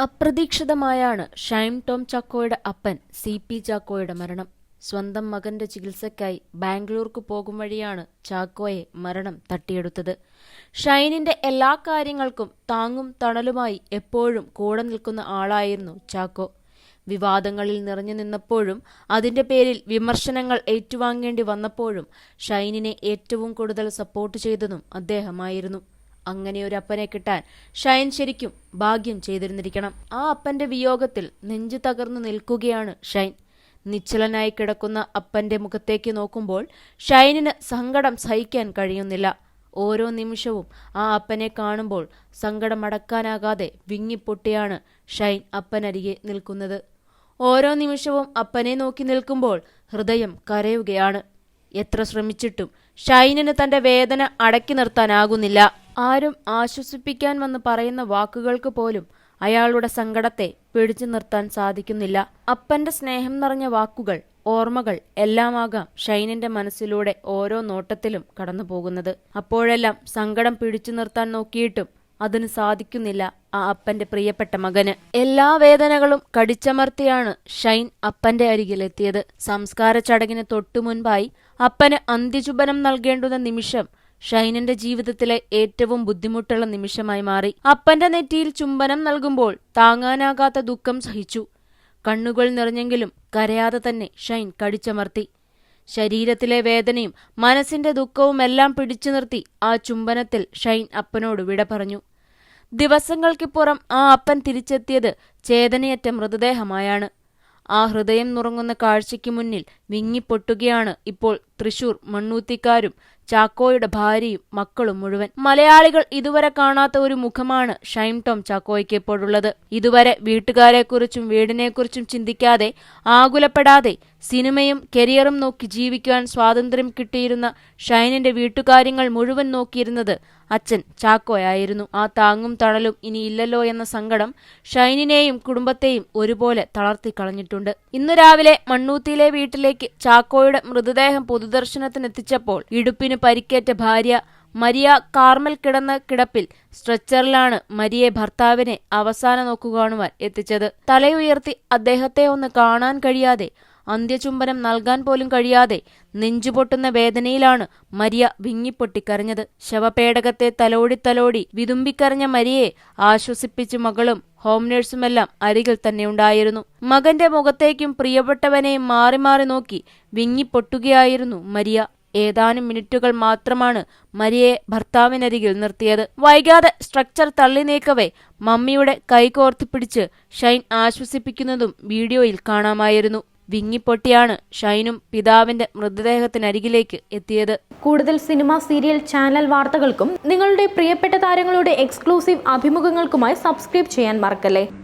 അപ്രതീക്ഷിതമായാണ് ഷൈൻ ടോം ചാക്കോയുടെ അപ്പൻ സി.പി. ചാക്കോയുടെ മരണം. സ്വന്തം മകന്റെ ചികിത്സയ്ക്കായി ബാംഗ്ലൂർക്ക് പോകും വഴിയാണ് ചാക്കോയെ മരണം തട്ടിയെടുത്തത്. ഷൈനിന്റെ എല്ലാ കാര്യങ്ങൾക്കും താങ്ങും തണലുമായി എപ്പോഴും കൂടെ നിൽക്കുന്ന ആളായിരുന്നു ചാക്കോ. വിവാദങ്ങളിൽ നിറഞ്ഞു നിന്നപ്പോഴും അതിന്റെ പേരിൽ വിമർശനങ്ങൾ ഏറ്റുവാങ്ങേണ്ടി വന്നപ്പോഴും ഷൈനിനെ ഏറ്റവും കൂടുതൽ സപ്പോർട്ട് ചെയ്തതും അദ്ദേഹമായിരുന്നു. അങ്ങനെ ഒരു അപ്പനെ കിട്ടാൻ ഷൈൻ ശരിക്കും ഭാഗ്യം ചെയ്തിരുന്നിരിക്കണം. ആ അപ്പന്റെ വിയോഗത്തിൽ നെഞ്ചു തകർന്നു നിൽക്കുകയാണ് ഷൈൻ. നിശ്ചലനായി കിടക്കുന്ന അപ്പന്റെ മുഖത്തേക്ക് നോക്കുമ്പോൾ ഷൈനിന് സങ്കടം സഹിക്കാൻ കഴിയുന്നില്ല. ഓരോ നിമിഷവും ആ അപ്പനെ കാണുമ്പോൾ സങ്കടമടക്കാനാകാതെ വിങ്ങിപ്പൊട്ടിയാണ് ഷൈൻ അപ്പനരികെ നിൽക്കുന്നത്. ഓരോ നിമിഷവും അപ്പനെ നോക്കി നിൽക്കുമ്പോൾ ഹൃദയം കരയുകയാണ്. എത്ര ശ്രമിച്ചിട്ടും ഷൈനിന് തന്റെ വേദന അടക്കി നിർത്താനാകുന്നില്ല. ആരും ആശ്വസിപ്പിക്കാൻ വന്ന് പറയുന്ന വാക്കുകൾക്ക് പോലും അയാളുടെ സങ്കടത്തെ പിടിച്ചു നിർത്താൻ സാധിക്കുന്നില്ല. അപ്പന്റെ സ്നേഹം നിറഞ്ഞ വാക്കുകൾ, ഓർമ്മകൾ എല്ലാമാകാം ഷൈനിന്റെ മനസ്സിലൂടെ ഓരോ നോട്ടത്തിലും കടന്നു പോകുന്നത്. അപ്പോഴെല്ലാം സങ്കടം പിടിച്ചു നിർത്താൻ നോക്കിയിട്ടും അതിന് സാധിക്കുന്നില്ല ആ അപ്പന്റെ പ്രിയപ്പെട്ട മകന്. എല്ലാ വേദനകളും കടിച്ചമർത്തിയാണ് ഷൈൻ അപ്പന്റെ അരികിലെത്തിയത്. സംസ്കാര ചടങ്ങിന് തൊട്ടു മുൻപായി അപ്പന് അന്ത്യചുംബനം നൽകേണ്ടുന്ന നിമിഷം ഷൈനിന്റെ ജീവിതത്തിലെ ഏറ്റവും ബുദ്ധിമുട്ടുള്ള നിമിഷമായി മാറി. അപ്പന്റെ നെറ്റിയിൽ ചുംബനം നൽകുമ്പോൾ താങ്ങാനാകാത്ത ദുഃഖം സഹിച്ചു. കണ്ണുകൾ നിറഞ്ഞെങ്കിലും കരയാതെ തന്നെ ഷൈൻ കടിച്ചമർത്തി. ശരീരത്തിലെ വേദനയും മനസ്സിന്റെ ദുഃഖവുമെല്ലാം പിടിച്ചു നിർത്തി ആ ചുംബനത്തിൽ ഷൈൻ അപ്പനോട് വിട പറഞ്ഞു. ദിവസങ്ങൾക്കിപ്പുറം ആ അപ്പൻ തിരിച്ചെത്തിയത് ചേതനയറ്റ മൃതദേഹമായാണ്. ആ ഹൃദയം നുറങ്ങുന്ന കാഴ്ചയ്ക്ക് മുന്നിൽ വിങ്ങിപ്പൊട്ടുകയാണ് ഇപ്പോൾ തൃശൂർ മണ്ണൂത്തിക്കാരും ചാക്കോയുടെ ഭാര്യയും മക്കളും മുഴുവൻ. മലയാളികൾ ഇതുവരെ കാണാത്ത ഒരു മുഖമാണ് ഷൈൻ ടോം ചാക്കോയ്ക്ക് ഇപ്പോഴുള്ളത്. ഇതുവരെ വീട്ടുകാരെക്കുറിച്ചും വീടിനെക്കുറിച്ചും ചിന്തിക്കാതെ ആകുലപ്പെടാതെ സിനിമയും കരിയറും നോക്കി ജീവിക്കുവാൻ സ്വാതന്ത്ര്യം കിട്ടിയിരുന്ന ഷൈനിന്റെ വീട്ടുകാര്യങ്ങൾ മുഴുവൻ നോക്കിയിരുന്നത് അച്ഛൻ ചാക്കോയായിരുന്നു. ആ താങ്ങും തണലും ഇനി ഇല്ലല്ലോ എന്ന സങ്കടം ഷൈനിനെയും കുടുംബത്തെയും ഒരുപോലെ തളർത്തി കളഞ്ഞിട്ടുണ്ട്. ഇന്നു രാവിലെ മണ്ണൂത്തിയിലെ വീട്ടിലേക്ക് ചാക്കോയുടെ മൃതദേഹം പൊതുദർശനത്തിനെത്തിച്ചപ്പോൾ ഇടുപ്പിന് പരിക്കേറ്റ ഭാര്യ മരിയ കാർമൽ കിടന്ന കിടപ്പിൽ സ്ട്രെച്ചറിലാണ് മരിയെ ഭർത്താവിനെ അവസാന നോക്കു കാണുവാൻ എത്തിച്ചത്. തലയുയർത്തി അദ്ദേഹത്തെ ഒന്ന് കാണാൻ കഴിയാതെ, അന്ത്യചുംബനം നൽകാൻ പോലും കഴിയാതെ നെഞ്ചുപൊട്ടുന്ന വേദനയിലാണ് മരിയ വിങ്ങിപ്പൊട്ടിക്കരഞ്ഞത്. ശവപേടകത്തെ തലോടി വിതുമ്പിക്കരഞ്ഞ മരിയെ ആശ്വസിപ്പിച്ച് മകളും ഹോം നഴ്സുമെല്ലാം അരികിൽ തന്നെ ഉണ്ടായിരുന്നു. മകന്റെ മുഖത്തേക്കും പ്രിയപ്പെട്ടവനെയും മാറി മാറി നോക്കി വിങ്ങിപ്പൊട്ടുകയായിരുന്നു മരിയ. ഏതാനും മിനിറ്റുകൾ മാത്രമാണ് മരിയയെ ഭർത്താവിനരികിൽ നിർത്തിയത്. വൈകാതെ സ്ട്രക്ചർ തള്ളി നീക്കവേ മമ്മിയുടെ കൈകോർത്തിപ്പിടിച്ച് ഷൈൻ ആശ്വസിപ്പിക്കുന്നതും വീഡിയോയിൽ കാണാമായിരുന്നു. വിങ്ങിപ്പൊട്ടിയാണ് ഷൈനും പിതാവിന്റെ മൃതദേഹത്തിനരികിലേക്ക് എത്തിയത്. കൂടുതൽ സിനിമ, സീരിയൽ, ചാനൽ വാർത്തകൾക്കും നിങ്ങളുടെ പ്രിയപ്പെട്ട താരങ്ങളുടെ എക്സ്ക്ലൂസീവ് അഭിമുഖങ്ങൾക്കുമായി സബ്സ്ക്രൈബ് ചെയ്യാൻ മറക്കല്ലേ.